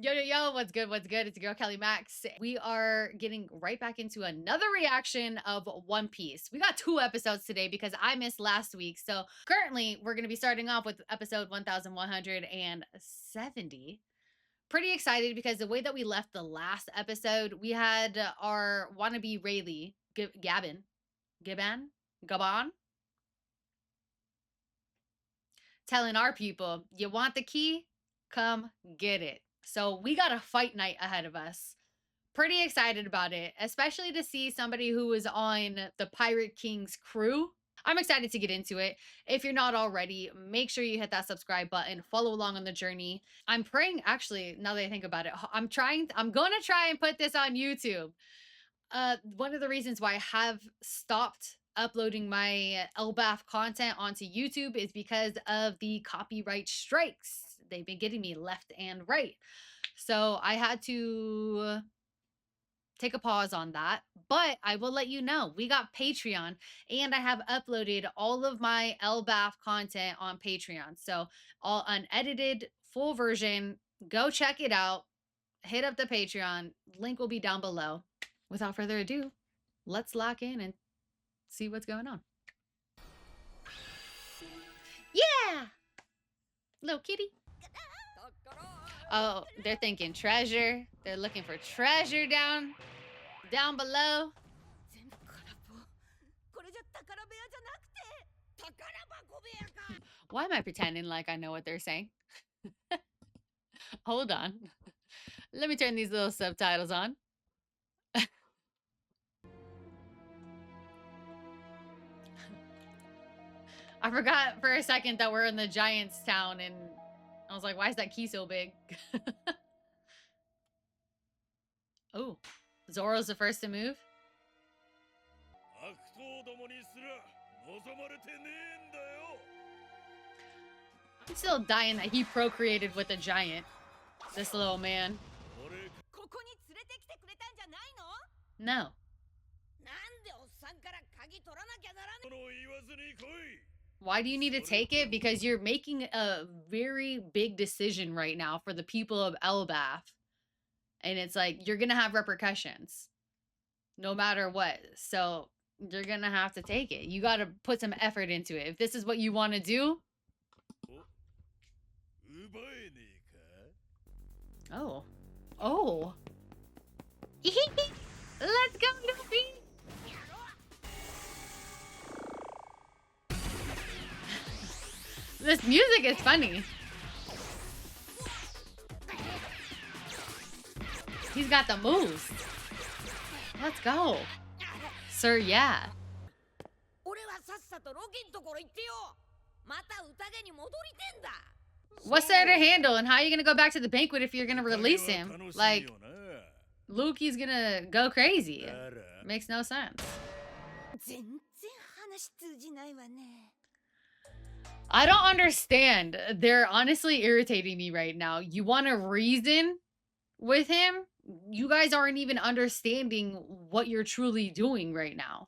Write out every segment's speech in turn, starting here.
Yo, what's good? What's good? It's your girl Kelly Max. We are getting right back into another reaction of One Piece. We got 2 episodes today because I missed last week. So currently, we're going to be starting off with episode 1170. Pretty excited because the way that we left the last episode, we had our wannabe Rayleigh, Gabon, telling our people, you want the key? Come get it. So we got a fight night ahead of us. Pretty excited about it, especially to see somebody who was on the Pirate King's crew. I'm excited to get into it. If you're not already, make sure you hit that subscribe button, follow along on the journey. I'm praying, actually, now that I think about it, I'm going to try and put this on YouTube. One of the reasons why I have stopped uploading my Elbaf content onto YouTube is because of the copyright strikes. They've been getting me left and right. So I had to take a pause on that, but I will let you know we got Patreon, and I have uploaded all of my Elbaf content on Patreon. So all unedited, full version. Go check it out. Hit up the Patreon. Link will be down below. Without further ado, let's lock in and see what's going on. Yeah! Little kitty. Oh, they're thinking treasure. They're looking for treasure down below. Why am I pretending like I know what they're saying? Hold on. Let me turn these little subtitles on. I forgot for a second that we're in the Giants town, and I was like, why is that key so big? Oh, Zoro's the first to move. I'm still dying that he procreated with a giant. This little man. No. Why do you need to take it? Because you're making a very big decision right now for the people of Elbaf. And it's like, you're going to have repercussions no matter what. So you're going to have to take it. You got to put some effort into it. If this is what you want to do. Oh. Oh. Let's go, Luffy. This music is funny. He's got the moves. Let's go. Sir, yeah. What's there to handle, and how are you gonna go back to the banquet if you're gonna release him? Like, Loki's gonna go crazy. Makes no sense. I don't understand. They're honestly irritating me right now. You want to reason with him? You guys aren't even understanding what you're truly doing right now.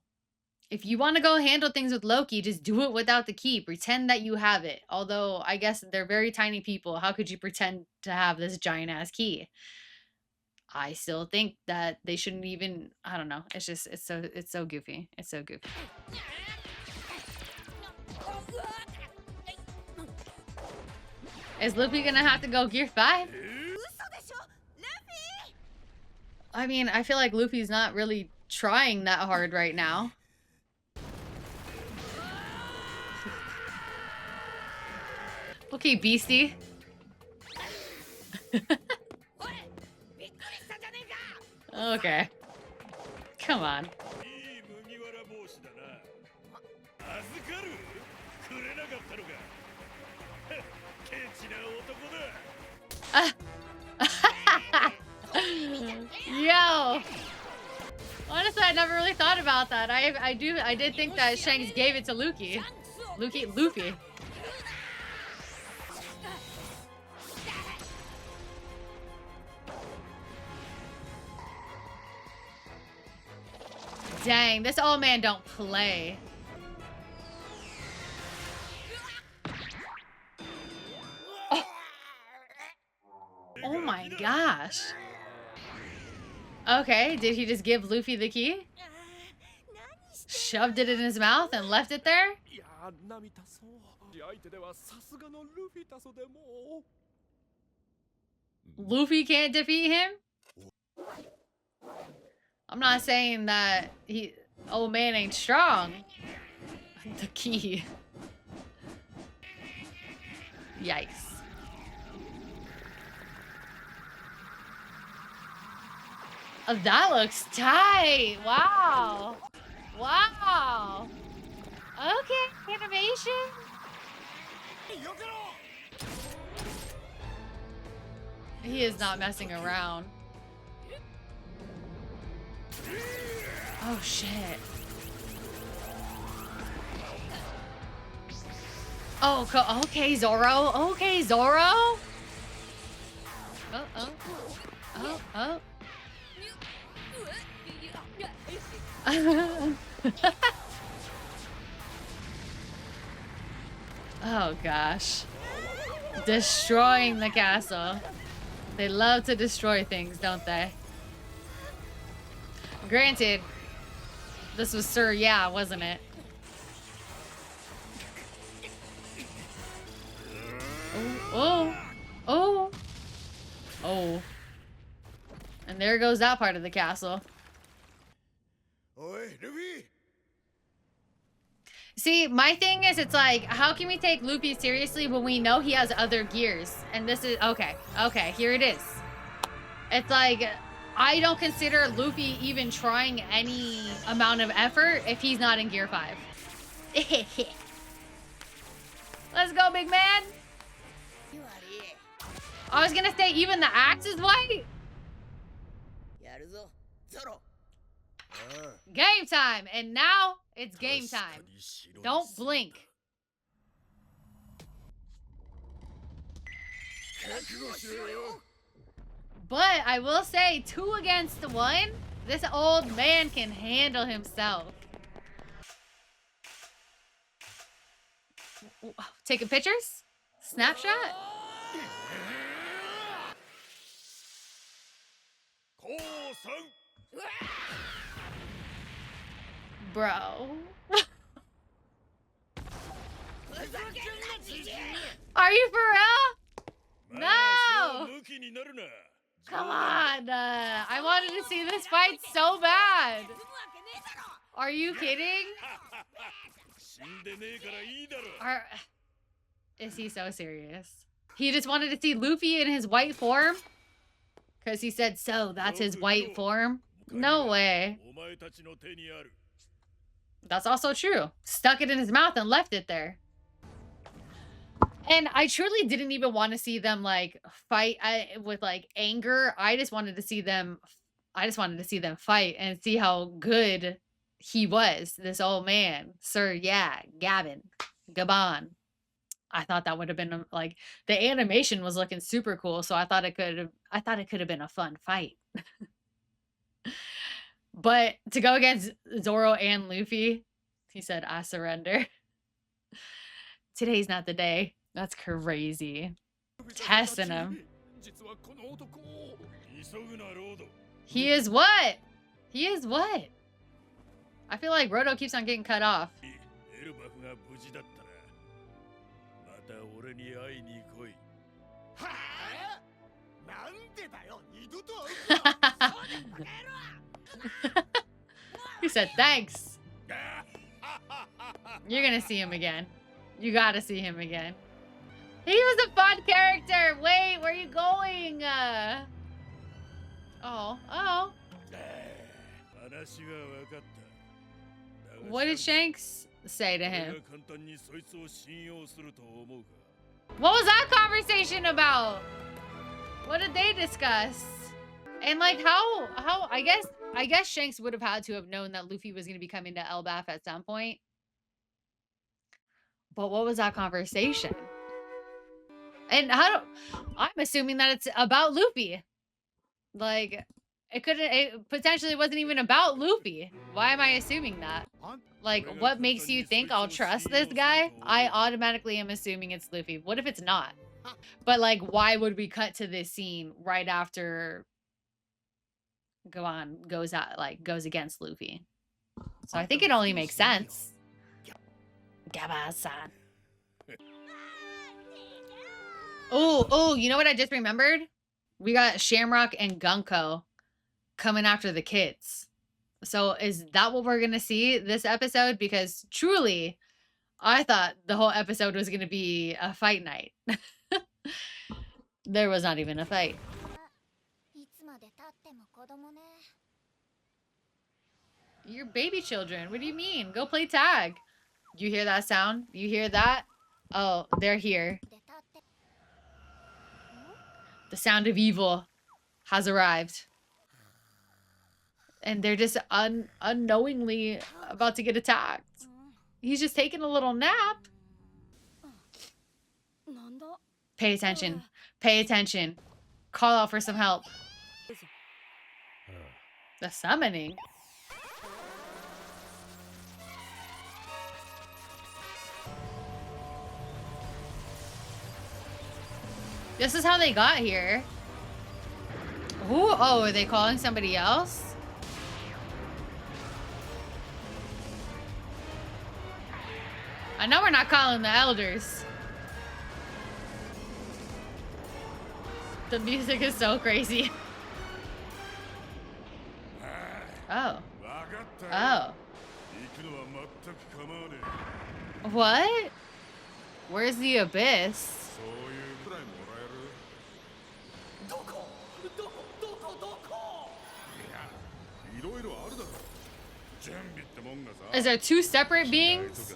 If you want to go handle things with Loki, just do it without the key. Pretend that you have it. Although, I guess they're very tiny people. How could you pretend to have this giant-ass key? I still think that they shouldn't even... I don't know. It's just... It's so goofy. It's so goofy. Is Luffy gonna have to go Gear 5? I mean, I feel like Luffy's not really trying that hard right now. Okay, Beastie. Okay. Come on. Yo, honestly, I never really thought about that. I did think that Shanks gave it to Luffy. Dang, this old man don't play. Oh my gosh. Okay, did he just give Luffy the key? Shoved it in his mouth and left it there? Luffy can't defeat him? I'm not saying that old man ain't strong. The key. Yikes. Oh, that looks tight. Wow. Wow. Okay, animation. He is not messing around. Oh shit. Oh, okay, Zoro. Okay, Zoro. Oh. Oh gosh. Destroying the castle. They love to destroy things, don't they? Granted, this was Sir Yeah, wasn't it? Oh. And there goes that part of the castle. See, my thing is, it's like, how can we take Luffy seriously when we know he has other gears? And this is, okay, here it is. It's like, I don't consider Luffy even trying any amount of effort if he's not in Gear 5. Let's go, big man. I was gonna say, even the axe is white. Game time, and now it's game time. Don't blink. But I will say, 2 against 1, this old man can handle himself. Taking pictures? Snapshot? Bro. Are you for real? No! Come on! I wanted to see this fight so bad! Are you kidding? Is he so serious? He just wanted to see Luffy in his white form? Because he said so, that's his white form? No way. That's also true. Stuck it in his mouth and left it there. And I truly didn't even want to see them like fight with like anger. I just wanted to see them fight and see how good he was, this old man. Sir, yeah, Gabon. I thought that would have been like, the animation was looking super cool, so I thought it could have been a fun fight. But to go against Zoro and Luffy, he said, I surrender. Today's not the day. That's crazy. Testing him. He is what? He is what? I feel like Roto keeps on getting cut off. He said, thanks. You're gonna see him again. You gotta see him again. He was a fun character. Wait, where are you going? Oh. What did Shanks say to him? What was that conversation about? What did they discuss? And like how I guess Shanks would have had to have known that Luffy was going to be coming to Elbaf at some point. But what was that conversation? And I'm assuming that it's about Luffy. Like it potentially wasn't even about Luffy. Why am I assuming that? Like, what makes you think I'll trust this guy? I automatically am assuming it's Luffy. What if it's not? But like, why would we cut to this scene right after Gabon goes against Luffy? So I think it only makes sense. Gabon-san. Oh, you know what I just remembered? We got Shamrock and Gunko coming after the kids. So is that what we're gonna see this episode? Because truly, I thought the whole episode was gonna be a fight night. There was not even a fight. You're baby children. What do you mean? Go play tag. You hear that sound? You hear that? Oh, they're here. The sound of evil has arrived. And they're just unknowingly about to get attacked. He's just taking a little nap. Pay attention. Pay attention. Call out for some help. The summoning. This is how they got here. Ooh, oh, are they calling somebody else? I know we're not calling the elders. The music is so crazy. Oh. Oh. What? Where's the abyss? Is there two separate beings?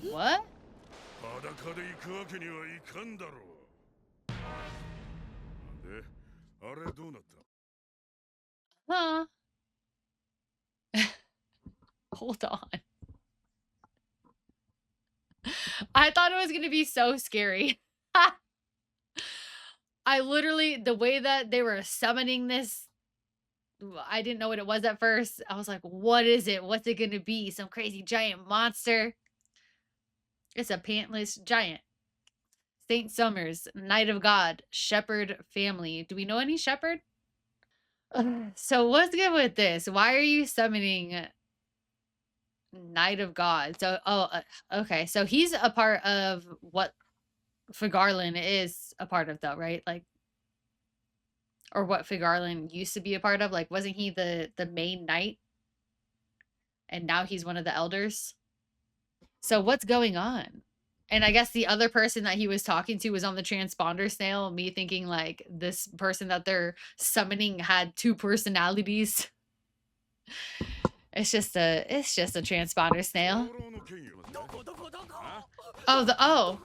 What? Huh. Hold on. I thought it was going to be so scary. I literally, the way that they were summoning this, I didn't know what it was at first. I was like, what is it? What's it going to be? Some crazy giant monster? It's a pantless giant. Saint Summers, Knight of God, Shepherd family. Do we know any Shepherd? So what's good with this? Why are you summoning Knight of God? So, okay. So he's a part of what Figarland is a part of, though, right? Like, or what Figarland used to be a part of. Like, wasn't he the main knight? And now he's one of the elders. So what's going on? And I guess the other person that he was talking to was on the transponder snail. Me thinking like this person that they're summoning had two personalities. It's just a transponder snail. Oh.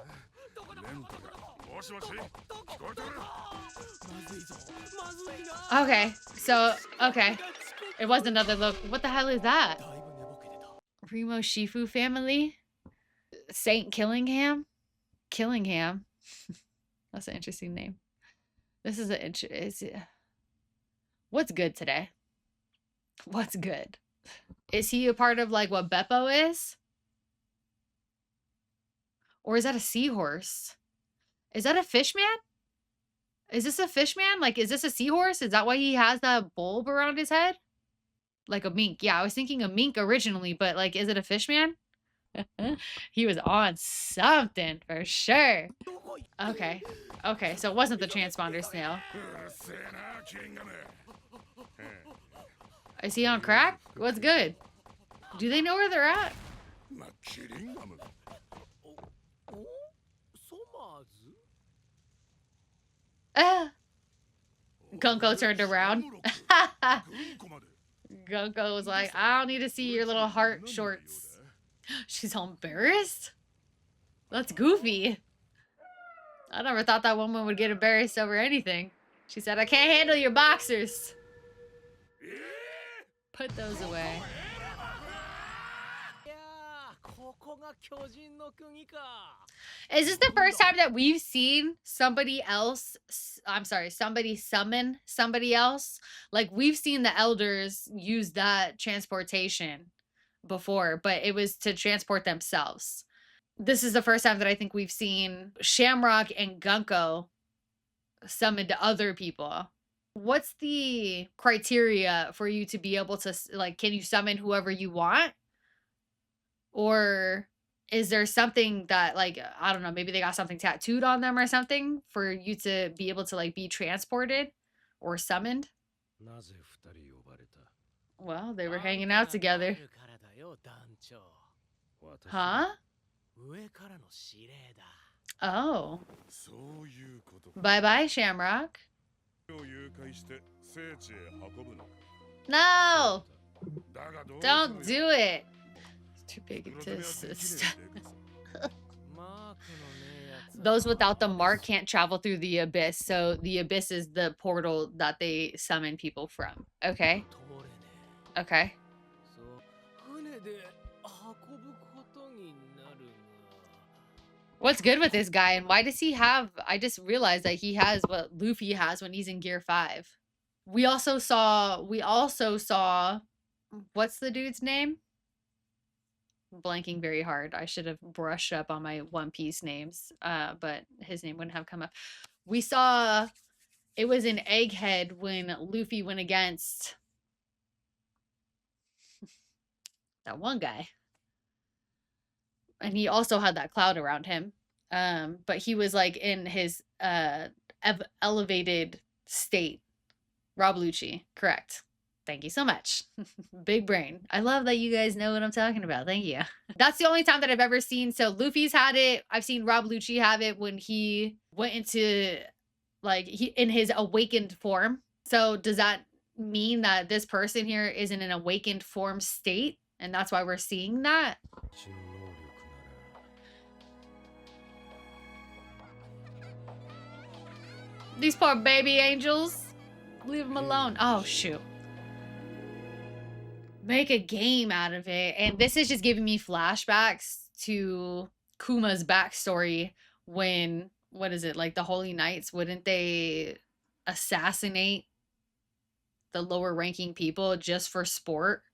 Okay. So, okay. It was another look. What the hell is that? Remo Shifu family? Saint Killingham? Killingham. That's an interesting name. This is what's good today? What's good? Is he a part of like what Beppo is? Or is that a seahorse? Is that a fishman? Is this a fishman? Like, is this a seahorse? Is that why he has that bulb around his head? Like a mink. Yeah, I was thinking a mink originally, but like, is it a fishman? He was on something for sure. Okay. Okay, so it wasn't the transponder snail. Is he on crack? What's good? Do they know where they're at? Gunko turned around. Gunko was like, I don't need to see your little heart shorts. She's all embarrassed? That's goofy. I never thought that woman would get embarrassed over anything. She said, I can't handle your boxers. Put those away. Is this the first time that we've seen somebody else? I'm sorry, somebody summon somebody else? Like, we've seen the elders use that transportation before, but it was to transport themselves. this is the first time that I think we've seen Shamrock and Gunko summon to other people. What's the criteria for you to be able to like? Can you summon whoever you want, or is there something that like I don't know? Maybe they got something tattooed on them or something for you to be able to like be transported or summoned? Well, they were hanging out together. Huh? Oh. Bye bye, Shamrock. No! Don't do it! It's too big to assist. Those without the mark can't travel through the abyss, so the abyss is the portal that they summon people from. Okay. Okay. What's good with this guy, and why does he have... I just realized that he has what Luffy has when he's in Gear 5. We also saw... What's the dude's name? I'm blanking very hard. I should have brushed up on my One Piece names, but his name wouldn't have come up. We saw... It was in Egghead when Luffy went against... that one guy. And he also had that cloud around him. But he was like in his elevated state. Rob Lucci, correct. Thank you so much. Big brain. I love that you guys know what I'm talking about. Thank you. That's the only time that I've ever seen. So Luffy's had it. I've seen Rob Lucci have it when he went into like in his awakened form. So does that mean that this person here is in an awakened form state? And that's why we're seeing that? These poor baby angels. Leave them alone. Oh, shoot. Make a game out of it. And this is just giving me flashbacks to Kuma's backstory when, what is it, like the Holy Knights, wouldn't they assassinate the lower ranking people just for sport?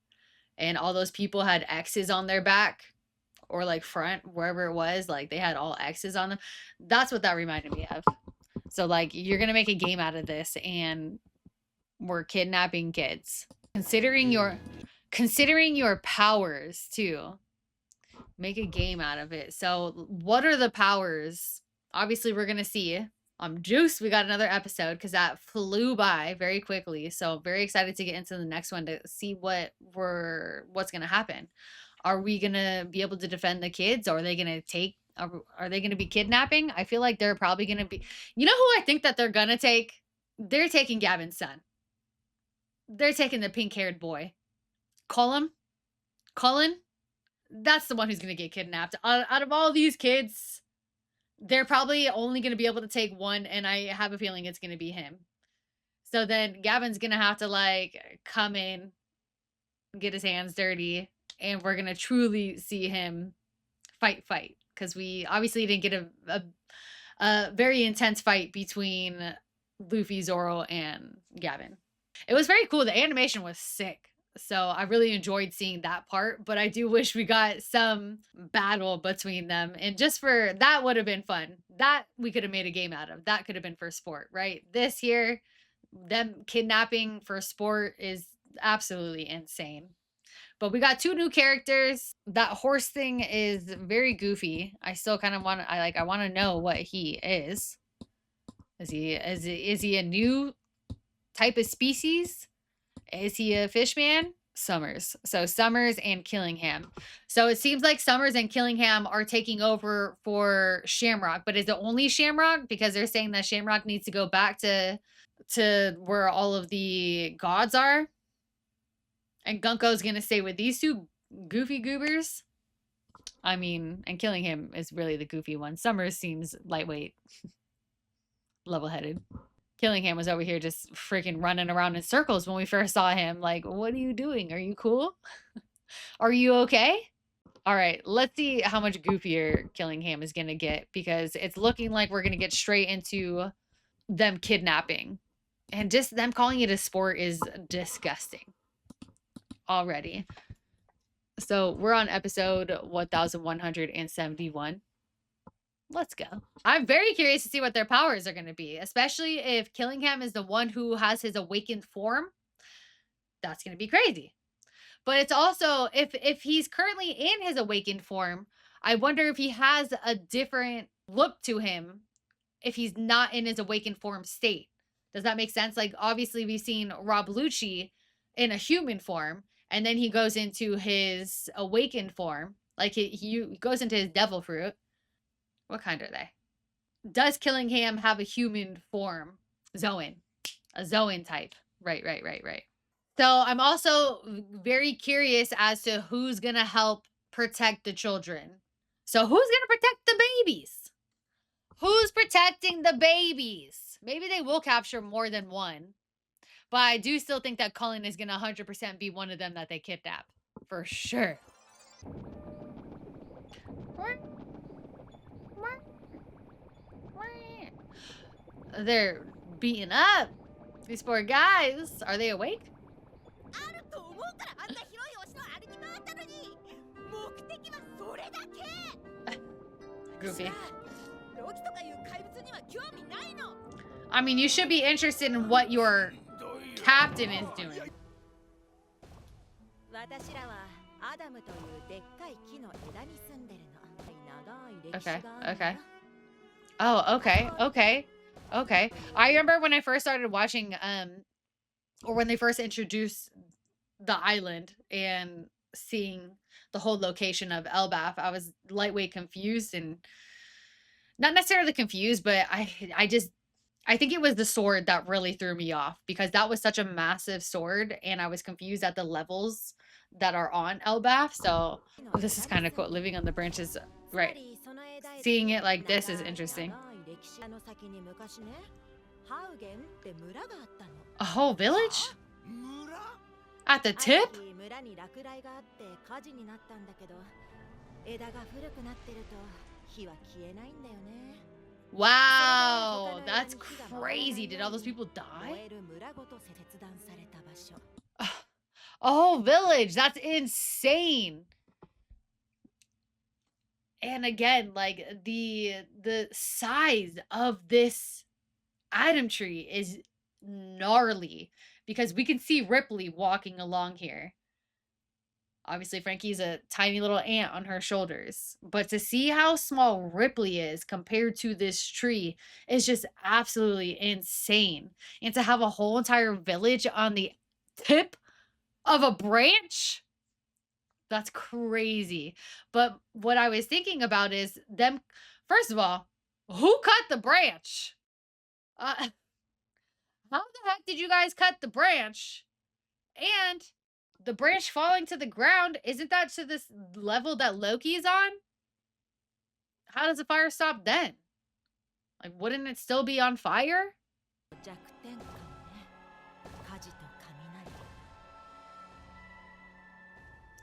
And all those people had X's on their back or like front, wherever it was, like they had all X's on them. That's what that reminded me of. So like you're gonna make a game out of this and we're kidnapping kids. Considering your powers too. Make a game out of it. So what are the powers? Obviously we're gonna see. Juice, we got another episode because that flew by very quickly. So very excited to get into the next one to see what's gonna happen. Are we gonna be able to defend the kids, or are they gonna take... Are they going to be kidnapping? I feel like they're probably going to be... You know who I think that they're going to take? They're taking Gavin's son. They're taking the pink-haired boy. Cullen? That's the one who's going to get kidnapped. Out of all these kids, they're probably only going to be able to take one, and I have a feeling it's going to be him. So then Gavin's going to have to, like, come in, get his hands dirty, and we're going to truly see him fight. Because we obviously didn't get a very intense fight between Luffy, Zoro, and Gavin. It was very cool. The animation was sick. So I really enjoyed seeing that part. But I do wish we got some battle between them. And just for... that would have been fun. That we could have made a game out of. That could have been for sport, right? This here, them kidnapping for sport is absolutely insane. But we got 2 new characters. That horse thing is very goofy. I still kind of want to... I want to know what he is. Is he a new type of species? Is he a fish man? Summers. So Summers and Killingham. So it seems like Summers and Killingham are taking over for Shamrock. But is it only Shamrock? Because they're saying that Shamrock needs to go back to where all of the gods are. And Gunko's gonna stay with these 2 goofy goobers. I mean, and Killingham is really the goofy one. Summers seems lightweight. Level-headed. Killingham was over here just freaking running around in circles when we first saw him. Like, what are you doing? Are you cool? Are you okay? All right, let's see how much goofier Killingham is gonna get, because it's looking like we're gonna get straight into them kidnapping. And just them calling it a sport is disgusting. Already. So we're on episode 1171. Let's go. I'm very curious to see what their powers are going to be, especially if Killingham is the one who has his awakened form. That's going to be crazy. But it's also if he's currently in his awakened form, I wonder if he has a different look to him if he's not in his awakened form state. Does that make sense? Like obviously we've seen Rob Lucci in a human form and then he goes into his awakened form. Like he goes into his devil fruit. What kind are they? Does Killingham have a human form? Zoan. A Zoan type. Right. So I'm also very curious as to who's going to help protect the children. So who's going to protect the babies? Who's protecting the babies? Maybe they will capture more than one. But I do still think that Cullen is going to 100% be one of them that they kidnap. For sure. They're beating up. These poor guys. Are they awake? Goofy. I mean, you should be interested in what your captain is doing. Okay. Oh, okay. I remember when I first started watching, or when they first introduced the island and seeing the whole location of Elbaf, I was lightweight confused and not necessarily confused, but I think it was the sword that really threw me off because that was such a massive sword and I was confused at the levels that are on Elbaf. So this is kind of cool. Living on the branches, right? Seeing it like this is interesting. A whole village? At the tip? Wow, that's crazy. Did all those people die? A whole village. That's insane. And again, like the size of this item tree is gnarly because we can see Ripley walking along here. Obviously, Frankie's a tiny little ant on her shoulders. But to see how small Ripley is compared to this tree is just absolutely insane. And to have a whole entire village on the tip of a branch? That's crazy. But what I was thinking about is them. First of all, who cut the branch? How the heck did you guys cut the branch? And the branch falling to the ground, isn't that to this level that Loki's on? How does the fire stop then? Like, wouldn't it still be on fire?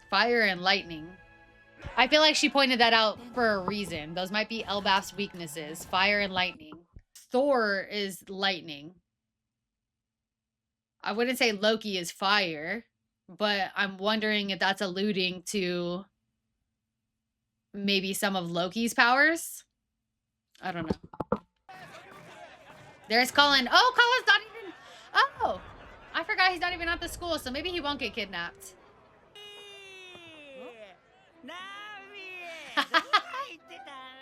Fire and lightning. I feel like she pointed that out for a reason. Those might be Elbaf's weaknesses. Fire and lightning. Thor is lightning. I wouldn't say Loki is fire, but I'm wondering if that's alluding to maybe some of Loki's powers. I don't know. There's Cullen. Oh, Cullen's not even... Oh! I forgot he's not even at the school, so maybe he won't get kidnapped.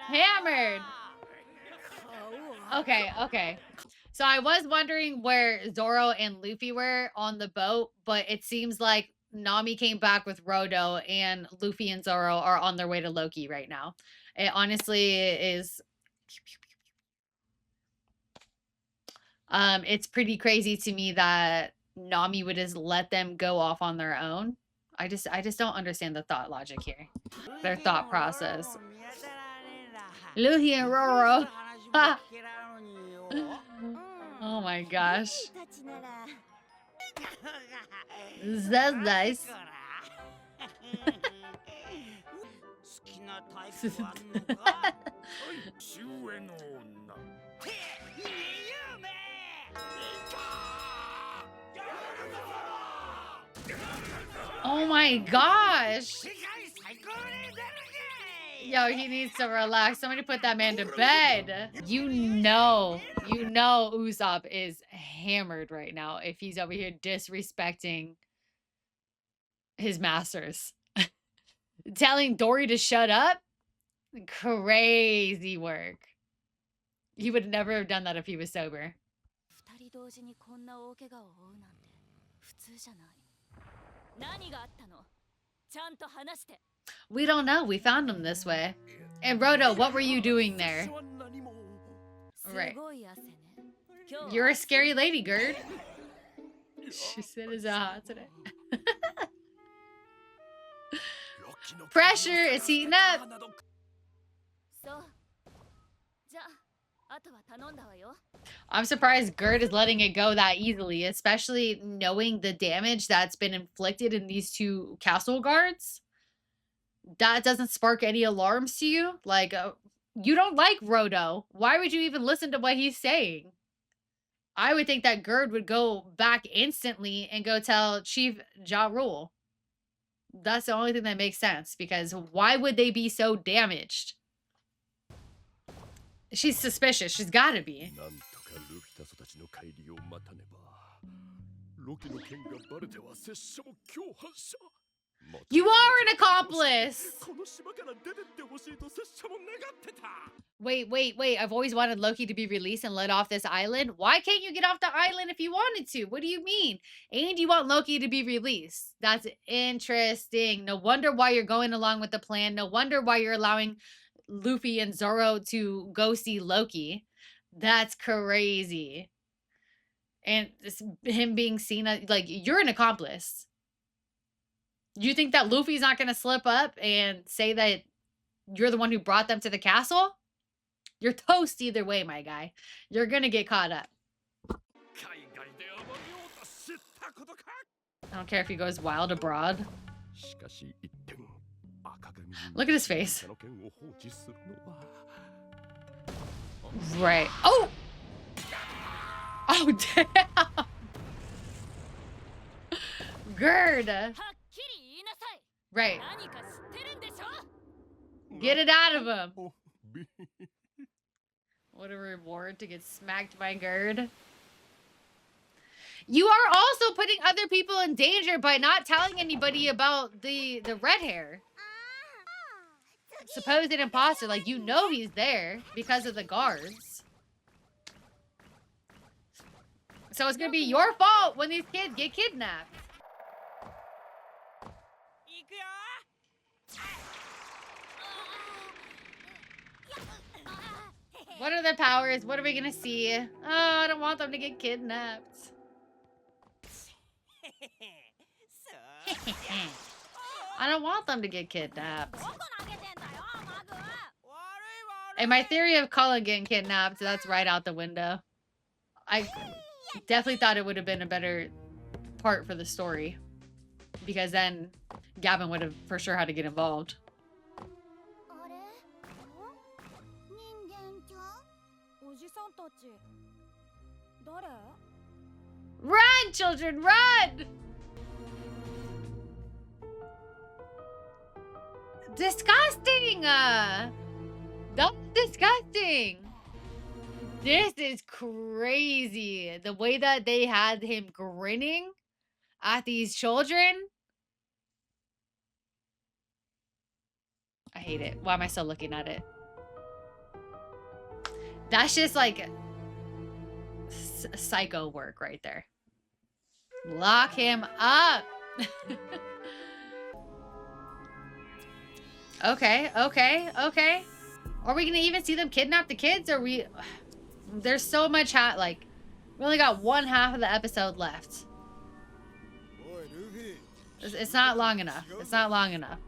Hammered! Okay. So I was wondering where Zoro and Luffy were on the boat, but it seems like Nami came back with Rodo and Luffy and Zoro are on their way to Loki right now. It honestly is... It's pretty crazy to me that Nami would just let them go off on their own. I just don't understand the thought logic here. Their thought process. Luffy and Roro. Oh my gosh. That's nice. Oh my gosh. Yo, he needs to relax. Somebody put that man to bed. You know Usopp is hammered right now if he's over here disrespecting his masters. Telling Dory to shut up? Crazy work. He would never have done that if he was sober. We don't know. We found him this way. And Roto, what were you doing there? Right. You're a scary lady, Gerd. She said it's hot today. Pressure is heating up. I'm surprised Gerd is letting it go that easily, especially knowing the damage that's been inflicted in these two castle guards. That doesn't spark any alarms to you? Like, you don't like Roto. Why would you even listen to what he's saying? I would think that Gerd would go back instantly and go tell Chief Ja Rule. That's the only thing that makes sense, because why would they be so damaged? She's suspicious. She's gotta be. You are an accomplice! Wait. I've always wanted Loki to be released and let off this island. Why can't you get off the island if you wanted to? What do you mean? And you want Loki to be released. That's interesting. No wonder why you're going along with the plan. No wonder why you're allowing Luffy and Zoro to go see Loki. That's crazy. And him being seen as, like, you're an accomplice. You think that Luffy's not going to slip up and say that you're the one who brought them to the castle? You're toast either way, my guy. You're going to get caught up. I don't care if he goes wild abroad. Look at his face. Right. Oh! Oh, damn! Gerd! Right. Get it out of him. What a reward to get smacked by Gerd. You are also putting other people in danger by not telling anybody about the red hair. Supposed imposter, like, you know he's there because of the guards. So it's gonna be your fault when these kids get kidnapped. What are their powers? What are we gonna see? Oh, I don't want them to get kidnapped. I don't want them to get kidnapped. And my theory of Cullen getting kidnapped, that's right out the window. I definitely thought it would have been a better part for the story, because then Gabon would have for sure had to get involved. Run, children, run! Disgusting! That's disgusting! This is crazy. The way that they had him grinning at these children. I hate it. Why am I still looking at it? That's just like psycho work right there. Lock him up. Okay. Are we gonna even see them kidnap the kids? Or we... There's so much like, we only got one half of the episode left. It's not long enough. It's not long enough.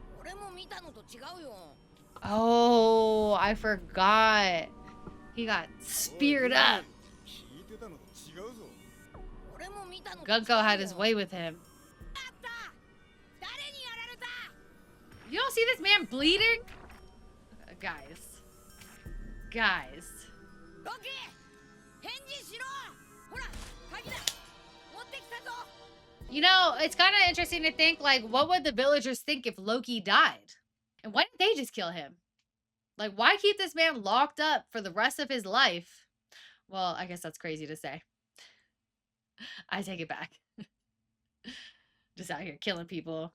Oh, I forgot. He got speared up. Gunko had his way with him. You don't see this man bleeding? Guys. You know, it's kind of interesting to think, like, what would the villagers think if Loki died? And why didn't they just kill him? Like, why keep this man locked up for the rest of his life? Well, I guess that's crazy to say. I take it back. Just out here killing people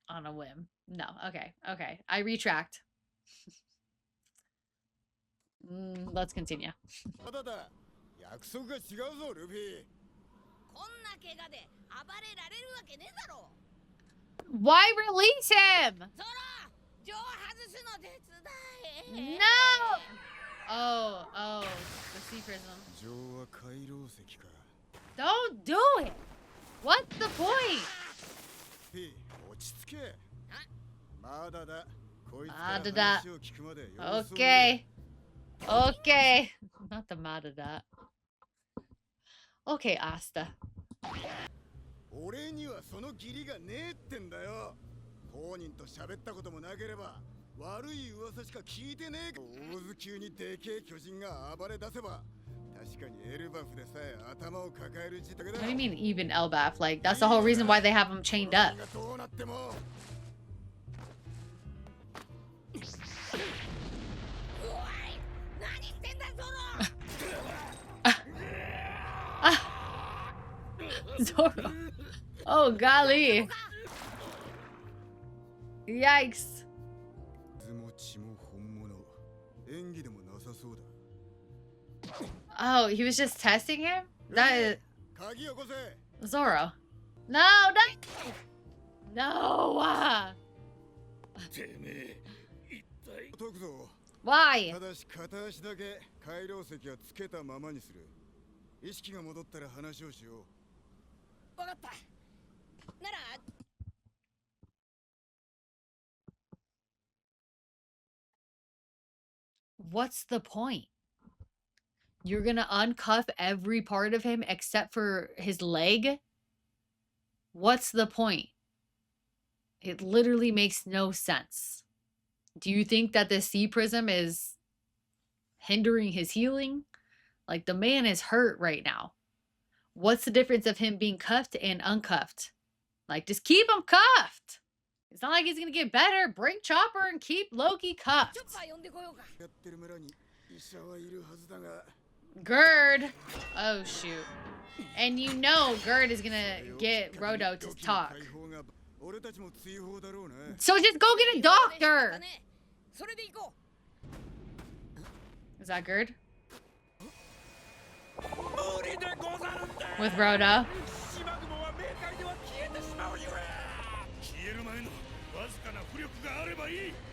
on a whim. No, okay, okay. I retract. Let's continue. Why release him? No! Oh, the sea prism. Don't do it! What's the point? Okay. Okay. Not the Madada. Okay, Asta. 俺にはその義理がねえってんだよ。当人と喋ったこともなければ悪い噂しか聞いてねえか。大頭級にでけえ巨人が暴れ出せば確かにエルバフでさえ頭を抱える自宅だ。 What do you mean even Elbaf? Like, that's the whole reason why they have him chained up. Zoro. Oh, golly. Yikes. Oh, he was just testing him? That is... Zoro. No, no! No! Why? 意識が戻ったら話をしよう。わかった。なら。What's the point? You're gonna uncuff every part of him except for his leg? What's the point? It literally makes no sense. Do you think that the sea prism is hindering his healing? Like, the man is hurt right now. What's the difference of him being cuffed and uncuffed? Like, just keep him cuffed. It's not like he's gonna get better. Bring Chopper and keep Loki cuffed. Gerd. Oh, shoot. And you know Gerd is gonna get Rodo to talk. So just go get a doctor. Is that Gerd? With Rhoda.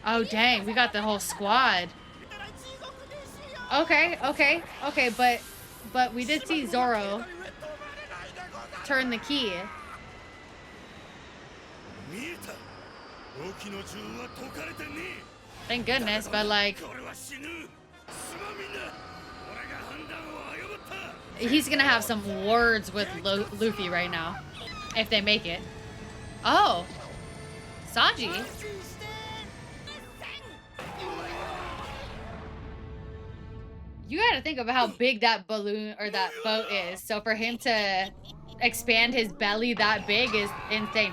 Oh dang, we got the whole squad. Okay, but we did see Zoro turn the key. Thank goodness, but like, he's gonna have some words with Luffy right now, if they make it. Oh, Sanji. You gotta think about how big that balloon or that boat is. So for him to expand his belly that big is insane.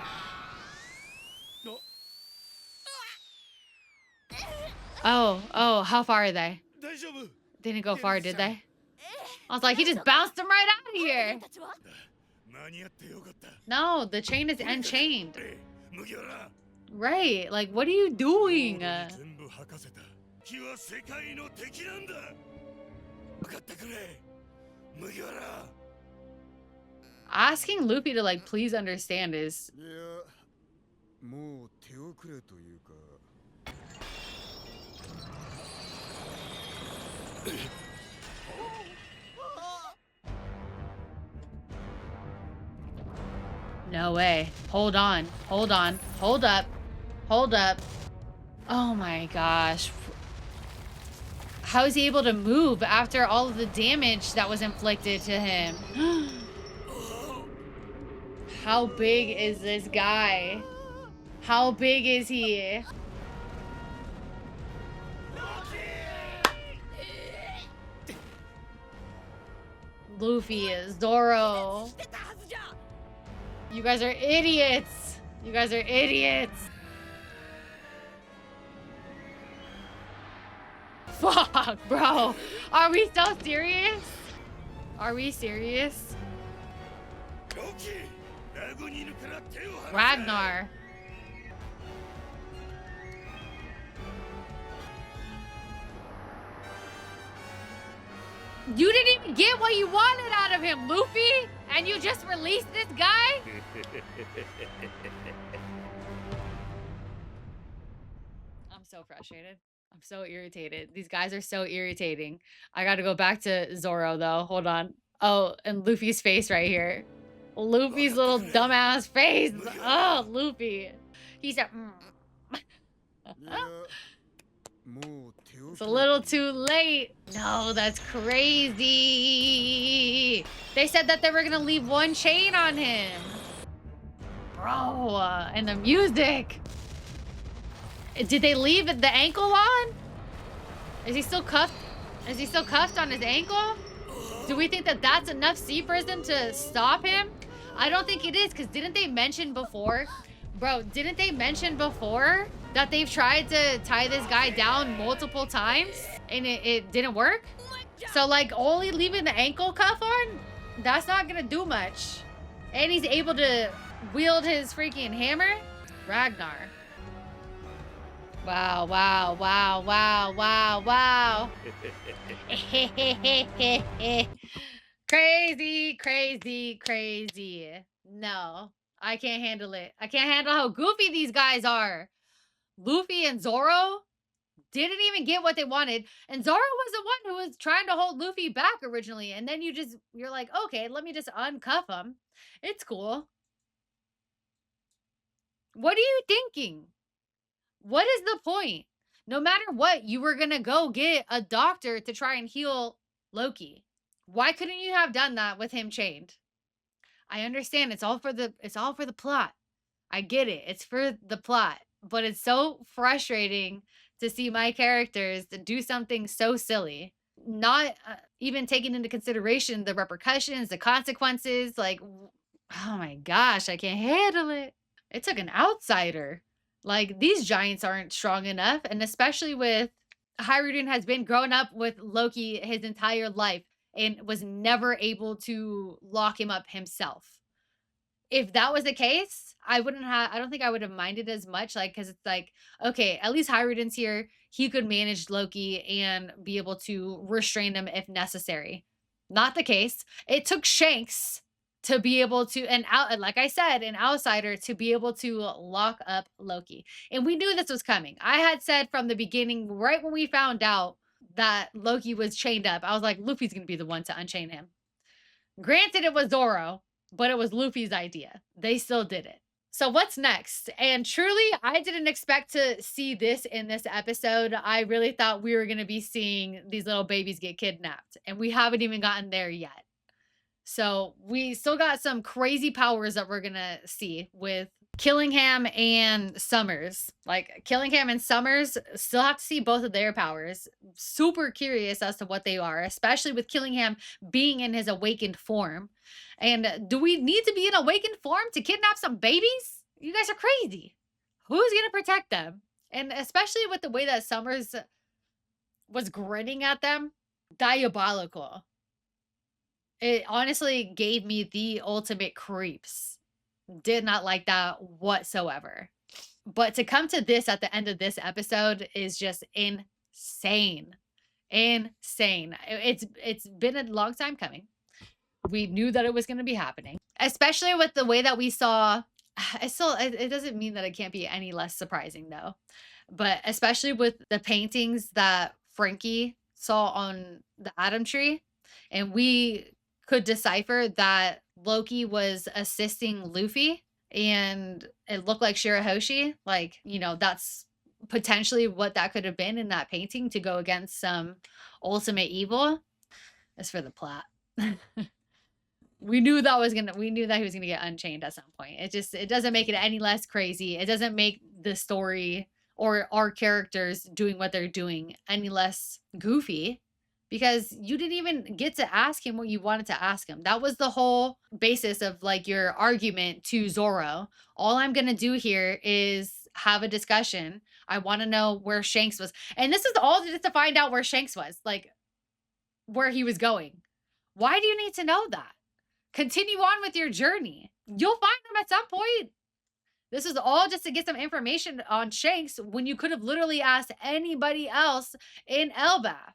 Oh, how far are they? They didn't go far, did they? I was like, he just bounced him right out of here. No, the chain is unchained. Right, like, what are you doing? Asking Luffy to, like, please understand is... No way. Hold on. Hold on. Hold up. Hold up. Oh my gosh. How is he able to move after all of the damage that was inflicted to him? How big is this guy? How big is he? Luffy, Zoro. You guys are idiots. You guys are idiots. Fuck, bro. Are we so serious? Are we serious? Ragnar. You didn't even get what you wanted out of him, Luffy, and you just released this guy? I'm so frustrated. I'm so irritated. These guys are so irritating. I gotta go back to Zoro, though. Hold on. Oh, and Luffy's face right here. Luffy's little dumbass face. Oh, Luffy. He said, It's a little too late. No, that's crazy. They said that they were gonna leave one chain on him. Bro, and the music. Did they leave the ankle on? Is he still cuffed? Is he still cuffed on his ankle? Do we think that that's enough sea prison to stop him? I don't think it is, because didn't they mention before? Bro, didn't they mention before that they've tried to tie this guy down multiple times and it didn't work? So like only leaving the ankle cuff on, that's not gonna do much. And he's able to wield his freaking hammer. Ragnar. Wow, wow, wow, wow, wow, wow. Crazy, crazy, crazy. No, I can't handle it. I can't handle how goofy these guys are. Luffy and Zoro didn't even get what they wanted. And Zoro was the one who was trying to hold Luffy back originally. And then you're like, okay, let me just uncuff him. It's cool. What are you thinking? What is the point? No matter what, you were gonna go get a doctor to try and heal Loki. Why couldn't you have done that with him chained? I understand it's all for the plot. I get it. It's for the plot. But it's so frustrating to see my characters do something so silly, not even taking into consideration the repercussions, the consequences. Like, oh my gosh, I can't handle it. It took an outsider. Like, these giants aren't strong enough. And especially with Hyrule has been growing up with Loki his entire life and was never able to lock him up himself. If that was the case, I don't think I would have minded as much. Like, because it's like, okay, at least Hyruden's here. He could manage Loki and be able to restrain him if necessary. Not the case. It took Shanks to be able to, like I said, an outsider to be able to lock up Loki. And we knew this was coming. I had said from the beginning, right when we found out that Loki was chained up, I was like, Luffy's going to be the one to unchain him. Granted, it was Zoro, but it was Luffy's idea. They still did it. So what's next? And truly, I didn't expect to see this in this episode. I really thought we were going to be seeing these little babies get kidnapped, and we haven't even gotten there yet. So we still got some crazy powers that we're going to see with Killingham and Summers. Like, Killingham and Summers, still have to see both of their powers. Super curious as to what they are, especially with Killingham being in his awakened form. And do we need to be in awakened form to kidnap some babies? You guys are crazy. Who's going to protect them? And especially with the way that Summers was grinning at them, diabolical. It honestly gave me the ultimate creeps. Did not like that whatsoever. But to come to this at the end of this episode is just insane. Insane. It's been a long time coming. We knew that it was going to be happening, especially with the way that we saw. It doesn't mean that it can't be any less surprising though. But especially with the paintings that Frankie saw on the Atom Tree, and we could decipher that Loki was assisting Luffy and it looked like Shirahoshi. Like, that's potentially what that could have been in that painting to go against some ultimate evil. It's for the plot. We knew that he was gonna get unchained at some point. It doesn't make it any less crazy. It doesn't make the story or our characters doing what they're doing any less goofy, because you didn't even get to ask him what you wanted to ask him. That was the whole basis of like your argument to Zoro. All I'm going to do here is have a discussion. I want to know where Shanks was. And this is all just to find out where Shanks was, like where he was going. Why do you need to know that? Continue on with your journey. You'll find them at some point. This is all just to get some information on Shanks when you could have literally asked anybody else in Elbaf.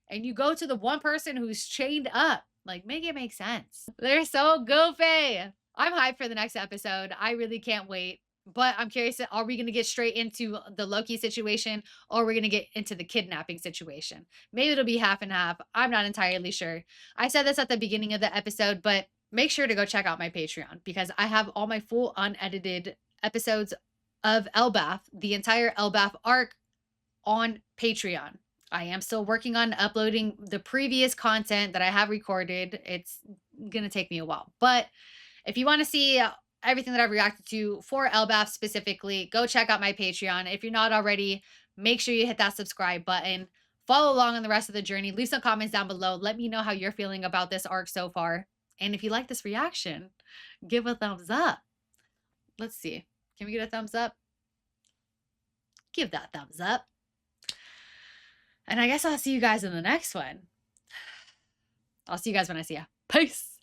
And you go to the one person who's chained up. Like, make it make sense. They're so goofy. I'm hyped for the next episode. I really can't wait. But I'm curious, are we going to get straight into the Loki situation, or are we going to get into the kidnapping situation? Maybe it'll be half and half. I'm not entirely sure. I said this at the beginning of the episode, but make sure to go check out my Patreon because I have all my full unedited episodes of Elbaf, the entire Elbaf arc, on Patreon. I am still working on uploading the previous content that I have recorded. It's going to take me a while. But if you want to see everything that I've reacted to for Elbaf specifically, go check out my Patreon. If you're not already, make sure you hit that subscribe button. Follow along on the rest of the journey. Leave some comments down below. Let me know how you're feeling about this arc so far. And if you like this reaction, give a thumbs up. Let's see. Can we get a thumbs up? Give that thumbs up. And I guess I'll see you guys in the next one. I'll see you guys when I see ya. Peace.